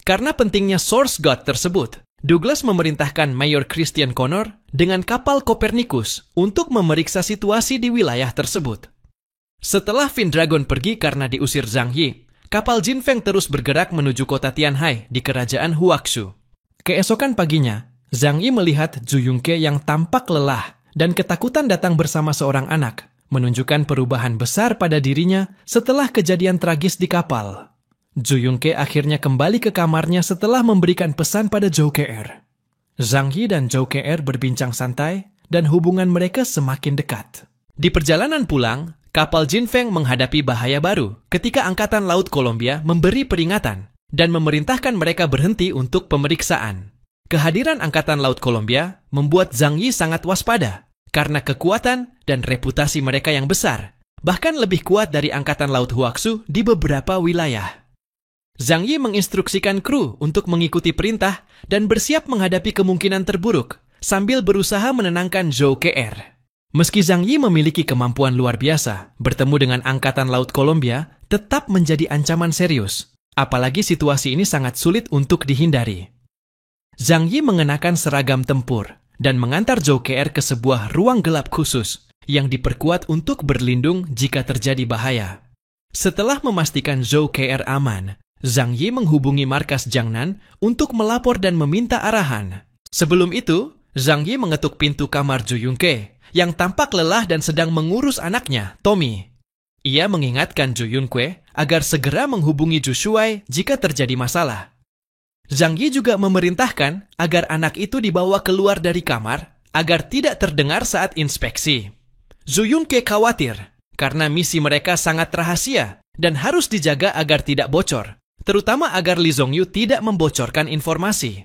Karena pentingnya Source God tersebut, Douglas memerintahkan Mayor Christian Connor dengan kapal Copernicus untuk memeriksa situasi di wilayah tersebut. Setelah Fin Dragon pergi karena diusir Zhang Yi, kapal Jin Feng terus bergerak menuju kota Tianhai di kerajaan Huaxu. Keesokan paginya, Zhang Yi melihat Zhu Yongke yang tampak lelah dan ketakutan datang bersama seorang anak, menunjukkan perubahan besar pada dirinya setelah kejadian tragis di kapal. Zhu Yongke akhirnya kembali ke kamarnya setelah memberikan pesan pada Zhou Ke. Zhang Yi dan Zhou Ke berbincang santai dan hubungan mereka semakin dekat. Di perjalanan pulang, kapal Jin Feng menghadapi bahaya baru ketika Angkatan Laut Columbia memberi peringatan dan memerintahkan mereka berhenti untuk pemeriksaan. Kehadiran Angkatan Laut Columbia membuat Zhang Yi sangat waspada karena kekuatan dan reputasi mereka yang besar, bahkan lebih kuat dari Angkatan Laut Huaxu di beberapa wilayah. Zhang Yi menginstruksikan kru untuk mengikuti perintah dan bersiap menghadapi kemungkinan terburuk sambil berusaha menenangkan Zhou Ke. Meski Zhang Yi memiliki kemampuan luar biasa, bertemu dengan Angkatan Laut Columbia tetap menjadi ancaman serius, apalagi situasi ini sangat sulit untuk dihindari. Zhang Yi mengenakan seragam tempur dan mengantar Zhou Ke ke sebuah ruang gelap khusus yang diperkuat untuk berlindung jika terjadi bahaya. Setelah memastikan Zhou Ke aman, Zhang Yi menghubungi markas Jiangnan untuk melapor dan meminta arahan. Sebelum itu, Zhang Yi mengetuk pintu kamar Zhu Yongke yang tampak lelah dan sedang mengurus anaknya, Tommy. Ia mengingatkan Zhu Yongke agar segera menghubungi Zhu Shuai jika terjadi masalah. Zhang Yi juga memerintahkan agar anak itu dibawa keluar dari kamar agar tidak terdengar saat inspeksi. Zhu Yongke khawatir karena misi mereka sangat rahasia dan harus dijaga agar tidak bocor, terutama agar Li Zhongyu tidak membocorkan informasi.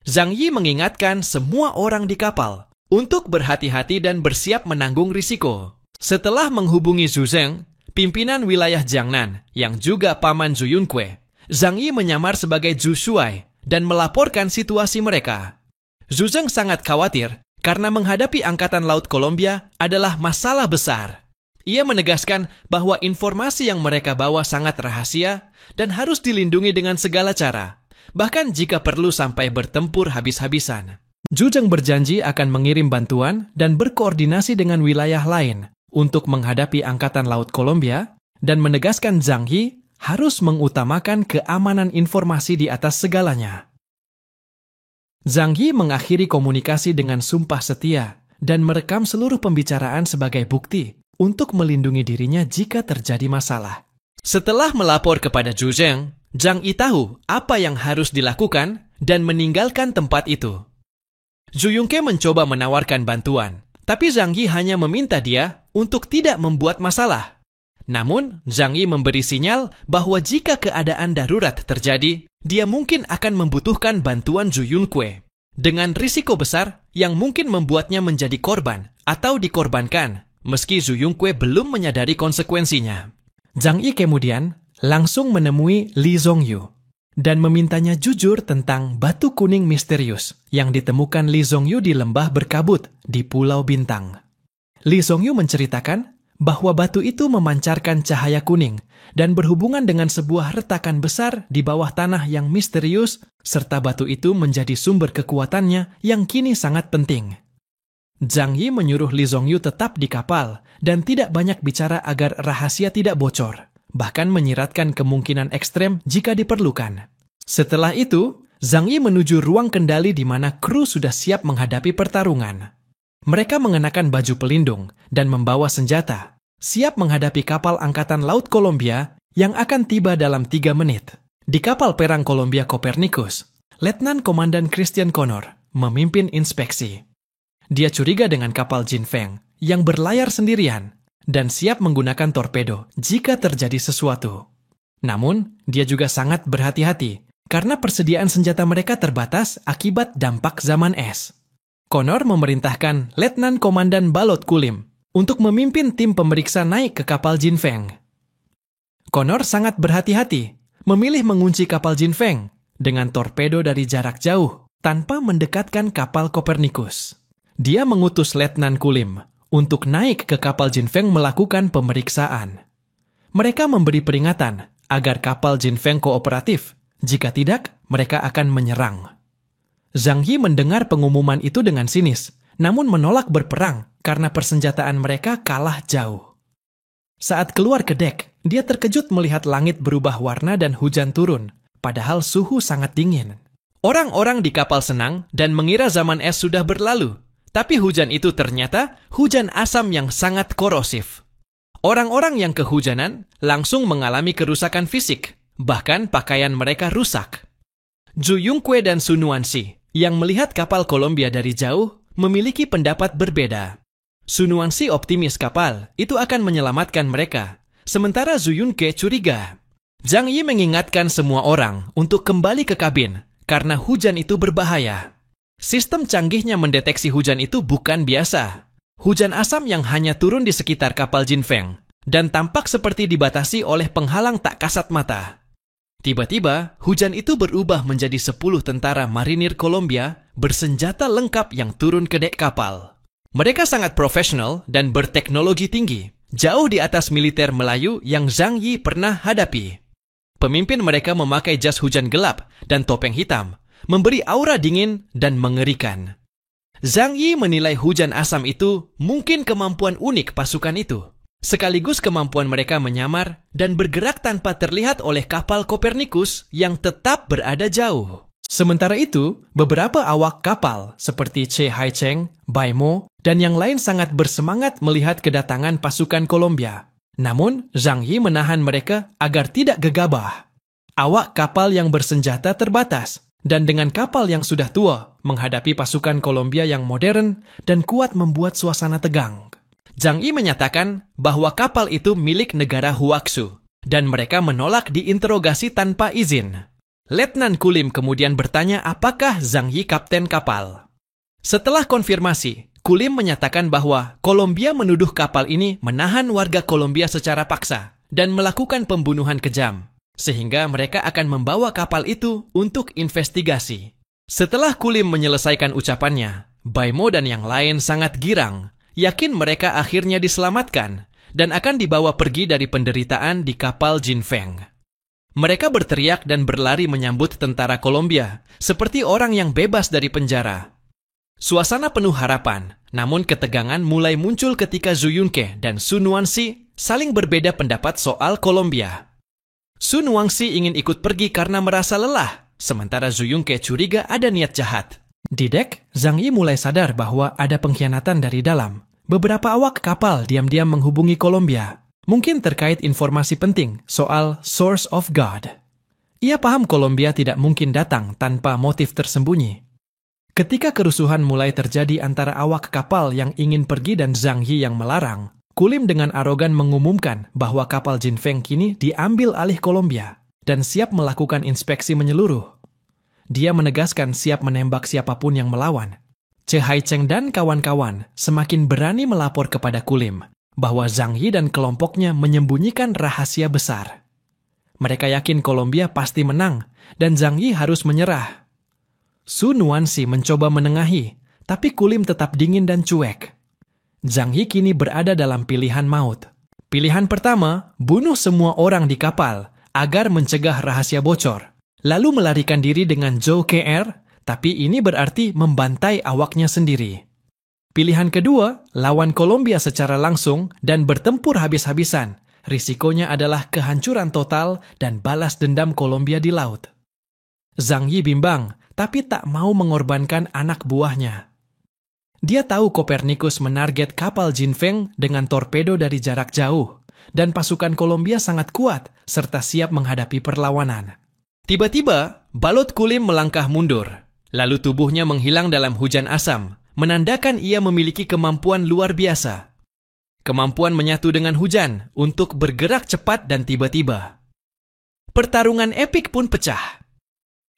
Zhang Yi mengingatkan semua orang di kapal untuk berhati-hati dan bersiap menanggung risiko. Setelah menghubungi Zhu Zheng, pimpinan wilayah Jiangnan yang juga paman Zhu Yongke, Zhang Yi menyamar sebagai Zhu Shuai dan melaporkan situasi mereka. Zhu Zheng sangat khawatir karena menghadapi Angkatan Laut Columbia adalah masalah besar. Ia menegaskan bahwa informasi yang mereka bawa sangat rahasia dan harus dilindungi dengan segala cara, bahkan jika perlu sampai bertempur habis-habisan. Zhu Zheng berjanji akan mengirim bantuan dan berkoordinasi dengan wilayah lain untuk menghadapi Angkatan Laut Columbia dan menegaskan Zhang Yi harus mengutamakan keamanan informasi di atas segalanya. Zhang Yi mengakhiri komunikasi dengan sumpah setia dan merekam seluruh pembicaraan sebagai bukti untuk melindungi dirinya jika terjadi masalah. Setelah melapor kepada Zhu Zheng, Zhang Yi tahu apa yang harus dilakukan dan meninggalkan tempat itu. Zhu Yongke mencoba menawarkan bantuan, tapi Zhang Yi hanya meminta dia untuk tidak membuat masalah. Namun, Zhang Yi memberi sinyal bahwa jika keadaan darurat terjadi, dia mungkin akan membutuhkan bantuan Zhu Yongke, dengan risiko besar yang mungkin membuatnya menjadi korban atau dikorbankan, meski Zhu Yongke belum menyadari konsekuensinya. Zhang Yi kemudian langsung menemui Li Zhongyu dan memintanya jujur tentang batu kuning misterius yang ditemukan Li Zhongyu di lembah berkabut di Pulau Bintang. Li Zhongyu menceritakan bahwa batu itu memancarkan cahaya kuning dan berhubungan dengan sebuah retakan besar di bawah tanah yang misterius, serta batu itu menjadi sumber kekuatannya yang kini sangat penting. Zhang Yi menyuruh Li Zhongyu tetap di kapal dan tidak banyak bicara agar rahasia tidak bocor, bahkan menyiratkan kemungkinan ekstrem jika diperlukan. Setelah itu, Zhang Yi menuju ruang kendali di mana kru sudah siap menghadapi pertarungan. Mereka mengenakan baju pelindung dan membawa senjata, siap menghadapi kapal Angkatan Laut Columbia yang akan tiba dalam 3 menit. Di kapal perang Columbia Copernicus, Letnan Komandan Christian Connor memimpin inspeksi. Dia curiga dengan kapal Jin Feng yang berlayar sendirian dan siap menggunakan torpedo jika terjadi sesuatu. Namun, dia juga sangat berhati-hati karena persediaan senjata mereka terbatas akibat dampak zaman es. Connor memerintahkan Letnan Komandan Balot Kulim untuk memimpin tim pemeriksa naik ke kapal Jin Feng. Connor sangat berhati-hati, memilih mengunci kapal Jin Feng dengan torpedo dari jarak jauh tanpa mendekatkan kapal Copernicus. Dia mengutus Letnan Kulim untuk naik ke kapal Jin Feng melakukan pemeriksaan. Mereka memberi peringatan agar kapal Jin Feng kooperatif, jika tidak, mereka akan menyerang. Zhang Yi mendengar pengumuman itu dengan sinis, namun menolak berperang karena persenjataan mereka kalah jauh. Saat keluar ke dek, dia terkejut melihat langit berubah warna dan hujan turun, padahal suhu sangat dingin. Orang-orang di kapal senang dan mengira zaman es sudah berlalu, tapi hujan itu ternyata hujan asam yang sangat korosif. Orang-orang yang kehujanan langsung mengalami kerusakan fisik, bahkan pakaian mereka rusak. Zhu Yongque dan Sun Wanxi yang melihat kapal Columbia dari jauh memiliki pendapat berbeda. Sun Wanxi optimis kapal itu akan menyelamatkan mereka, sementara Zhu Yongque curiga. Zhang Yi mengingatkan semua orang untuk kembali ke kabin karena hujan itu berbahaya. Sistem canggihnya mendeteksi hujan itu bukan biasa. Hujan asam yang hanya turun di sekitar kapal Jinfeng dan tampak seperti dibatasi oleh penghalang tak kasat mata. Tiba-tiba, hujan itu berubah menjadi 10 tentara marinir Columbia bersenjata lengkap yang turun ke dek kapal. Mereka sangat profesional dan berteknologi tinggi, jauh di atas militer Melayu yang Zhang Yi pernah hadapi. Pemimpin mereka memakai jas hujan gelap dan topeng hitam, memberi aura dingin dan mengerikan. Zhang Yi menilai hujan asam itu mungkin kemampuan unik pasukan itu, sekaligus kemampuan mereka menyamar dan bergerak tanpa terlihat oleh kapal Copernicus yang tetap berada jauh. Sementara itu, beberapa awak kapal seperti Che Haicheng, Bai Mo, dan yang lain sangat bersemangat melihat kedatangan pasukan Columbia. Namun, Zhang Yi menahan mereka agar tidak gegabah. Awak kapal yang bersenjata terbatas, dan dengan kapal yang sudah tua, menghadapi pasukan Columbia yang modern dan kuat membuat suasana tegang. Zhang Yi menyatakan bahwa kapal itu milik negara Huaxu, dan mereka menolak diinterogasi tanpa izin. Letnan Kulim kemudian bertanya apakah Zhang Yi kapten kapal. Setelah konfirmasi, Kulim menyatakan bahwa Columbia menuduh kapal ini menahan warga Columbia secara paksa dan melakukan pembunuhan kejam, sehingga mereka akan membawa kapal itu untuk investigasi. Setelah Kulim menyelesaikan ucapannya, Bai Mo dan yang lain sangat girang, yakin mereka akhirnya diselamatkan dan akan dibawa pergi dari penderitaan di kapal Jinfeng. Mereka berteriak dan berlari menyambut tentara Columbia, seperti orang yang bebas dari penjara. Suasana penuh harapan, namun ketegangan mulai muncul ketika Zhu Yongque dan Sun Wanxi saling berbeda pendapat soal Columbia. Sun Wanxi ingin ikut pergi karena merasa lelah, sementara Zhu Yongque curiga ada niat jahat. Di dek, Zhang Yi mulai sadar bahwa ada pengkhianatan dari dalam. Beberapa awak kapal diam-diam menghubungi Columbia, mungkin terkait informasi penting soal Source of God. Ia paham Columbia tidak mungkin datang tanpa motif tersembunyi. Ketika kerusuhan mulai terjadi antara awak kapal yang ingin pergi dan Zhang Yi yang melarang, Kulim dengan arogan mengumumkan bahwa kapal Jinfeng kini diambil alih Columbia dan siap melakukan inspeksi menyeluruh. Dia menegaskan siap menembak siapapun yang melawan. Che Haicheng dan kawan-kawan semakin berani melapor kepada Kulim bahwa Zhang Yi dan kelompoknya menyembunyikan rahasia besar. Mereka yakin Columbia pasti menang dan Zhang Yi harus menyerah. Sun Wanxi mencoba menengahi, tapi Kulim tetap dingin dan cuek. Zhang Yi kini berada dalam pilihan maut. Pilihan pertama, bunuh semua orang di kapal agar mencegah rahasia bocor, lalu melarikan diri dengan Zhou KR, tapi ini berarti membantai awaknya sendiri. Pilihan kedua, lawan Columbia secara langsung dan bertempur habis-habisan. Risikonya adalah kehancuran total dan balas dendam Columbia di laut. Zhang Yi bimbang, tapi tak mau mengorbankan anak buahnya. Dia tahu Copernicus menarget kapal Jinfeng dengan torpedo dari jarak jauh, dan pasukan Columbia sangat kuat serta siap menghadapi perlawanan. Tiba-tiba, Balot Kulim melangkah mundur, lalu tubuhnya menghilang dalam hujan asam, menandakan ia memiliki kemampuan luar biasa. Kemampuan menyatu dengan hujan untuk bergerak cepat dan tiba-tiba. Pertarungan epik pun pecah.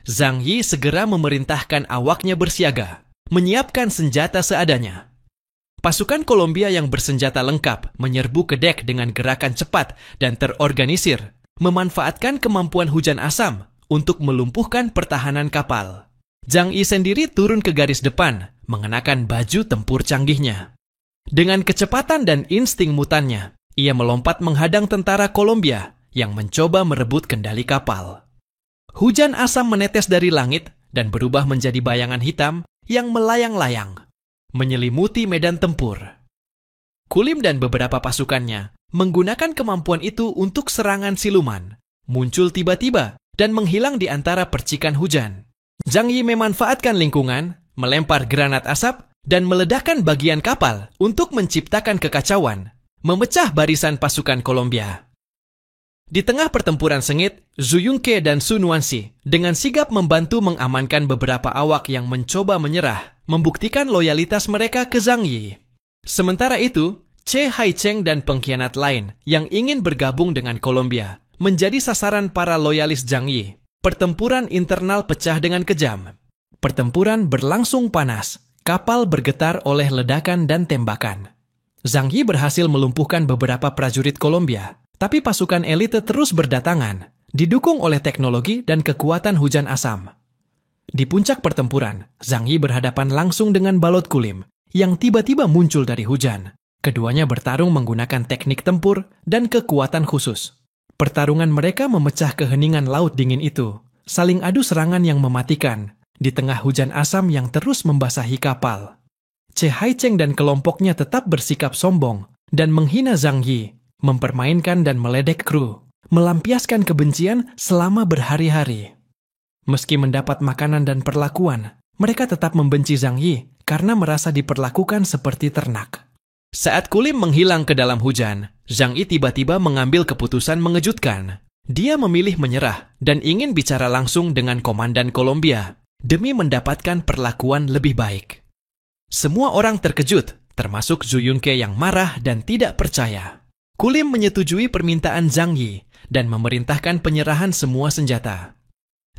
Zhang Yi segera memerintahkan awaknya bersiaga, menyiapkan senjata seadanya. Pasukan Columbia yang bersenjata lengkap menyerbu ke dek dengan gerakan cepat dan terorganisir, memanfaatkan kemampuan hujan asam untuk melumpuhkan pertahanan kapal. Zhang Yi sendiri turun ke garis depan, mengenakan baju tempur canggihnya. Dengan kecepatan dan insting mutannya, ia melompat menghadang tentara Columbia yang mencoba merebut kendali kapal. Hujan asam menetes dari langit dan berubah menjadi bayangan hitam yang melayang-layang, menyelimuti medan tempur. Kulim dan beberapa pasukannya menggunakan kemampuan itu untuk serangan siluman, muncul tiba-tiba dan menghilang di antara percikan hujan. Zhang Yi memanfaatkan lingkungan, melempar granat asap, dan meledakkan bagian kapal untuk menciptakan kekacauan, memecah barisan pasukan Kolombia. Di tengah pertempuran sengit, Zhu Yunke dan Sun Wanxi dengan sigap membantu mengamankan beberapa awak yang mencoba menyerah, membuktikan loyalitas mereka ke Zhang Yi. Sementara itu, Che Haicheng dan pengkhianat lain yang ingin bergabung dengan Kolombia menjadi sasaran para loyalis Zhang Yi. Pertempuran internal pecah dengan kejam. Pertempuran berlangsung panas, kapal bergetar oleh ledakan dan tembakan. Zhang Yi berhasil melumpuhkan beberapa prajurit Kolombia, tapi pasukan elite terus berdatangan, didukung oleh teknologi dan kekuatan hujan asam. Di puncak pertempuran, Zhang Yi berhadapan langsung dengan Balot Kulim yang tiba-tiba muncul dari hujan. Keduanya bertarung menggunakan teknik tempur dan kekuatan khusus. Pertarungan mereka memecah keheningan laut dingin itu, saling adu serangan yang mematikan di tengah hujan asam yang terus membasahi kapal. Che Haicheng dan kelompoknya tetap bersikap sombong dan menghina Zhang Yi, mempermainkan dan meledek kru, melampiaskan kebencian selama berhari-hari. Meski mendapat makanan dan perlakuan, mereka tetap membenci Zhang Yi karena merasa diperlakukan seperti ternak. Saat Kulim menghilang ke dalam hujan, Zhang Yi tiba-tiba mengambil keputusan mengejutkan. Dia memilih menyerah dan ingin bicara langsung dengan komandan Kolombia demi mendapatkan perlakuan lebih baik. Semua orang terkejut, termasuk Zhu Yunke yang marah dan tidak percaya. Kulim menyetujui permintaan Zhang Yi dan memerintahkan penyerahan semua senjata.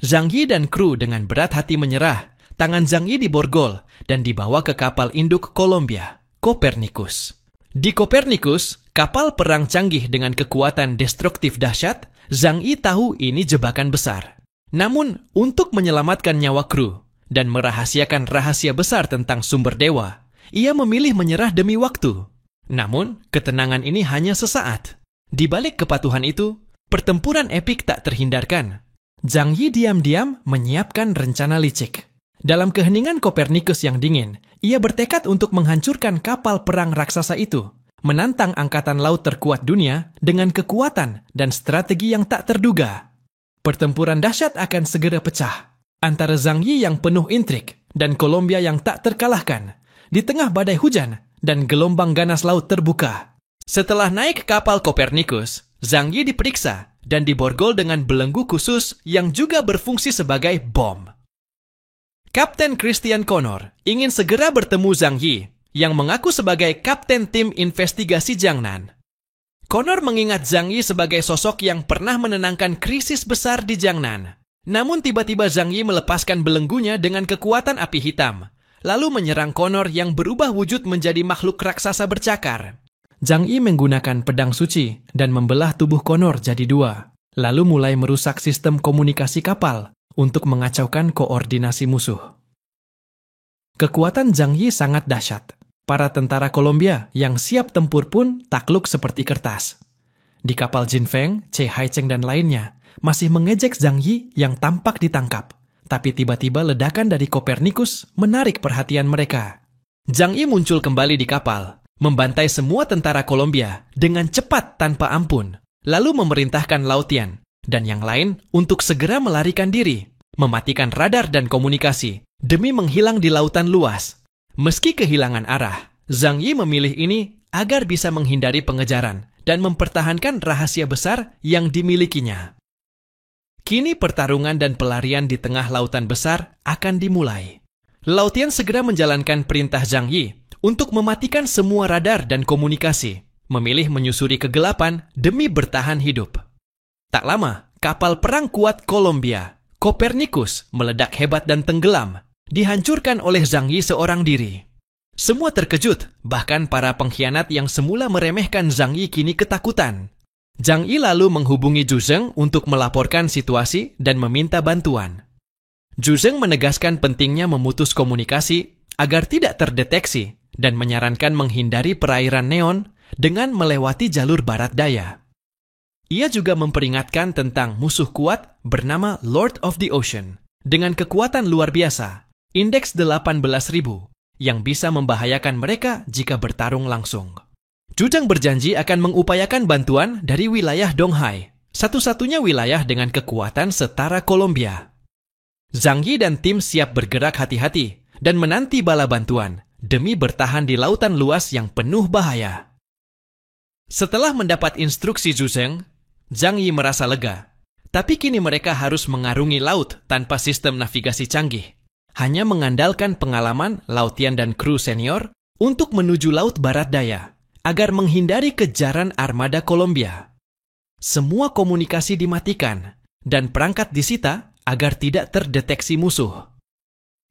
Zhang Yi dan kru dengan berat hati menyerah. Tangan Zhang Yi diborgol dan dibawa ke kapal induk Kolombia, Copernicus. Di Copernicus, kapal perang canggih dengan kekuatan destruktif dahsyat, Zhang Yi tahu ini jebakan besar. Namun, untuk menyelamatkan nyawa kru dan merahasiakan rahasia besar tentang sumber dewa, ia memilih menyerah demi waktu. Namun, ketenangan ini hanya sesaat. Di balik kepatuhan itu, pertempuran epik tak terhindarkan. Zhang Yi diam-diam menyiapkan rencana licik. Dalam keheningan Copernicus yang dingin, ia bertekad untuk menghancurkan kapal perang raksasa itu, menantang angkatan laut terkuat dunia dengan kekuatan dan strategi yang tak terduga. Pertempuran dahsyat akan segera pecah antara Zhang Yi yang penuh intrik dan Kolombia yang tak terkalahkan di tengah badai hujan dan gelombang ganas laut terbuka. Setelah naik kapal Copernicus, Zhang Yi diperiksa dan diborgol dengan belenggu khusus yang juga berfungsi sebagai bom. Kapten Christian Connor ingin segera bertemu Zhang Yi yang mengaku sebagai kapten tim investigasi Jiangnan. Connor mengingat Zhang Yi sebagai sosok yang pernah menenangkan krisis besar di Jiangnan. Namun tiba-tiba Zhang Yi melepaskan belenggunya dengan kekuatan api hitam, lalu menyerang Connor yang berubah wujud menjadi makhluk raksasa bercakar. Zhang Yi menggunakan pedang suci dan membelah tubuh Connor jadi dua, lalu mulai merusak sistem komunikasi kapal untuk mengacaukan koordinasi musuh. Kekuatan Zhang Yi sangat dahsyat. Para tentara Kolombia yang siap tempur pun takluk seperti kertas. Di kapal Jin Feng, Che Haicheng dan lainnya masih mengejek Zhang Yi yang tampak ditangkap. Tapi tiba-tiba ledakan dari Copernicus menarik perhatian mereka. Zhang Yi muncul kembali di kapal, membantai semua tentara Kolombia dengan cepat tanpa ampun, lalu memerintahkan Laotian dan yang lain untuk segera melarikan diri, mematikan radar dan komunikasi, demi menghilang di lautan luas. Meski kehilangan arah, Zhang Yi memilih ini agar bisa menghindari pengejaran dan mempertahankan rahasia besar yang dimilikinya. Kini pertarungan dan pelarian di tengah lautan besar akan dimulai. Laotian segera menjalankan perintah Zhang Yi untuk mematikan semua radar dan komunikasi, memilih menyusuri kegelapan demi bertahan hidup. Tak lama, kapal perang kuat Kolombia, Copernicus, meledak hebat dan tenggelam, dihancurkan oleh Zhang Yi seorang diri. Semua terkejut, bahkan para pengkhianat yang semula meremehkan Zhang Yi kini ketakutan. Zhang Yi lalu menghubungi Zhu Zeng untuk melaporkan situasi dan meminta bantuan. Zhu Zeng menegaskan pentingnya memutus komunikasi agar tidak terdeteksi dan menyarankan menghindari perairan Neon dengan melewati jalur barat daya. Ia juga memperingatkan tentang musuh kuat bernama Lord of the Ocean dengan kekuatan luar biasa, indeks 18.000, yang bisa membahayakan mereka jika bertarung langsung. Zhu Zheng berjanji akan mengupayakan bantuan dari wilayah Donghai, satu-satunya wilayah dengan kekuatan setara Kolombia. Zhang Yi dan tim siap bergerak hati-hati dan menanti bala bantuan demi bertahan di lautan luas yang penuh bahaya. Setelah mendapat instruksi Zhu Zheng, Zhang Yi merasa lega. Tapi kini mereka harus mengarungi laut tanpa sistem navigasi canggih, hanya mengandalkan pengalaman Lautian dan kru senior untuk menuju laut barat daya, agar menghindari kejaran armada Kolombia. Semua komunikasi dimatikan, dan perangkat disita agar tidak terdeteksi musuh.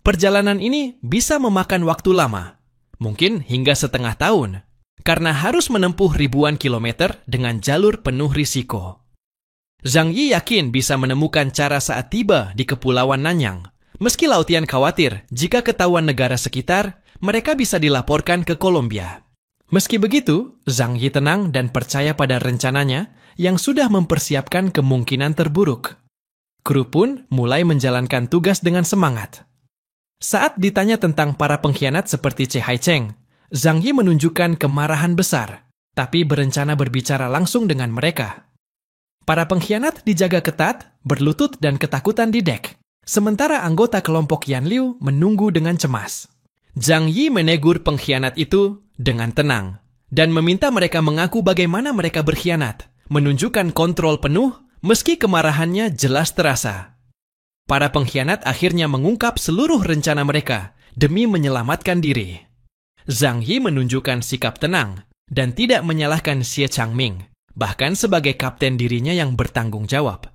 Perjalanan ini bisa memakan waktu lama, mungkin hingga setengah tahun, karena harus menempuh ribuan kilometer dengan jalur penuh risiko. Zhang Yi yakin bisa menemukan cara saat tiba di Kepulauan Nanyang. Meski Lautian khawatir jika ketahuan negara sekitar, mereka bisa dilaporkan ke Kolombia. Meski begitu, Zhang Yi tenang dan percaya pada rencananya yang sudah mempersiapkan kemungkinan terburuk. Kru pun mulai menjalankan tugas dengan semangat. Saat ditanya tentang para pengkhianat seperti Che Haicheng, Zhang Yi menunjukkan kemarahan besar, tapi berencana berbicara langsung dengan mereka. Para pengkhianat dijaga ketat, berlutut dan ketakutan di dek. Sementara anggota kelompok Yan Liu menunggu dengan cemas. Zhang Yi menegur pengkhianat itu dengan tenang dan meminta mereka mengaku bagaimana mereka berkhianat, menunjukkan kontrol penuh meski kemarahannya jelas terasa. Para pengkhianat akhirnya mengungkap seluruh rencana mereka demi menyelamatkan diri. Zhang Yi menunjukkan sikap tenang dan tidak menyalahkan Xie Changming, bahkan sebagai kapten dirinya yang bertanggung jawab.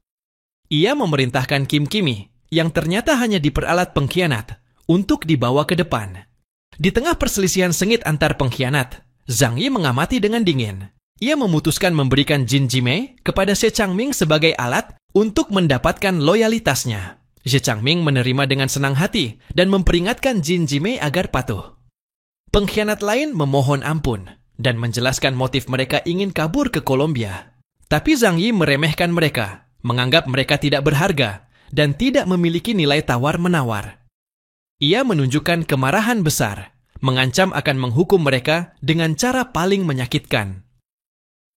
Ia memerintahkan Kim Kimi, yang ternyata hanya diperalat pengkhianat, untuk dibawa ke depan. Di tengah perselisihan sengit antar pengkhianat, Zhang Yi mengamati dengan dingin. Ia memutuskan memberikan Jin Jimei kepada Xie Changming sebagai alat untuk mendapatkan loyalitasnya. Xie Changming menerima dengan senang hati dan memperingatkan Jin Jimei agar patuh. Pengkhianat lain memohon ampun dan menjelaskan motif mereka ingin kabur ke Kolombia. Tapi Zhang Yi meremehkan mereka, menganggap mereka tidak berharga, dan tidak memiliki nilai tawar-menawar. Ia menunjukkan kemarahan besar, mengancam akan menghukum mereka dengan cara paling menyakitkan.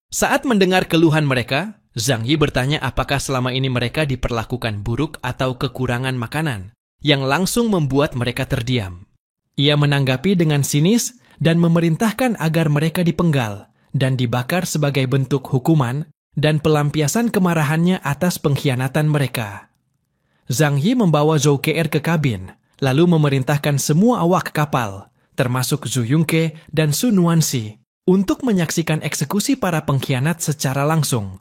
Saat mendengar keluhan mereka, Zhang Yi bertanya apakah selama ini mereka diperlakukan buruk atau kekurangan makanan, yang langsung membuat mereka terdiam. Ia menanggapi dengan sinis dan memerintahkan agar mereka dipenggal dan dibakar sebagai bentuk hukuman dan pelampiasan kemarahannya atas pengkhianatan mereka. Zhang Yi membawa Zhou Ke'er ke kabin, lalu memerintahkan semua awak kapal, termasuk Zhu Yongke dan Su Nuanxi, untuk menyaksikan eksekusi para pengkhianat secara langsung.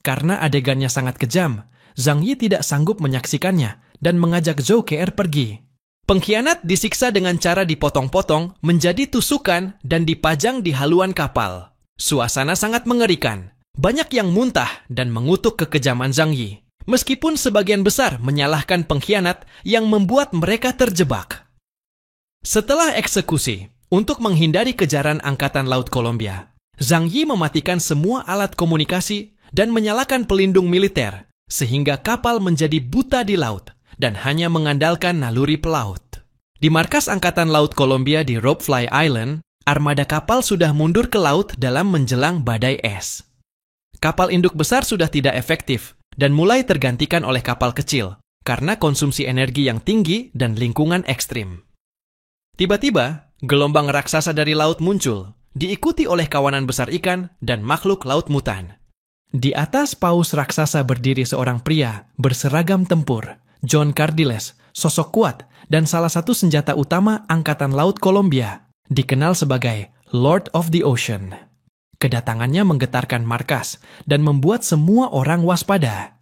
Karena adegannya sangat kejam, Zhang Yi tidak sanggup menyaksikannya dan mengajak Zhou Ke'er pergi. Pengkhianat disiksa dengan cara dipotong-potong menjadi tusukan dan dipajang di haluan kapal. Suasana sangat mengerikan. Banyak yang muntah dan mengutuk kekejaman Zhang Yi, meskipun sebagian besar menyalahkan pengkhianat yang membuat mereka terjebak. Setelah eksekusi, untuk menghindari kejaran Angkatan Laut Kolombia, Zhang Yi mematikan semua alat komunikasi dan menyalakan pelindung militer, sehingga kapal menjadi buta di laut dan hanya mengandalkan naluri pelaut. Di markas Angkatan Laut Kolombia di Ropefly Island, armada kapal sudah mundur ke laut dalam menjelang badai es. Kapal induk besar sudah tidak efektif dan mulai tergantikan oleh kapal kecil karena konsumsi energi yang tinggi dan lingkungan ekstrim. Tiba-tiba, gelombang raksasa dari laut muncul, diikuti oleh kawanan besar ikan dan makhluk laut mutan. Di atas paus raksasa berdiri seorang pria berseragam tempur, John Cardiles, sosok kuat dan salah satu senjata utama Angkatan Laut Kolombia, dikenal sebagai Lord of the Ocean. Kedatangannya menggetarkan markas dan membuat semua orang waspada.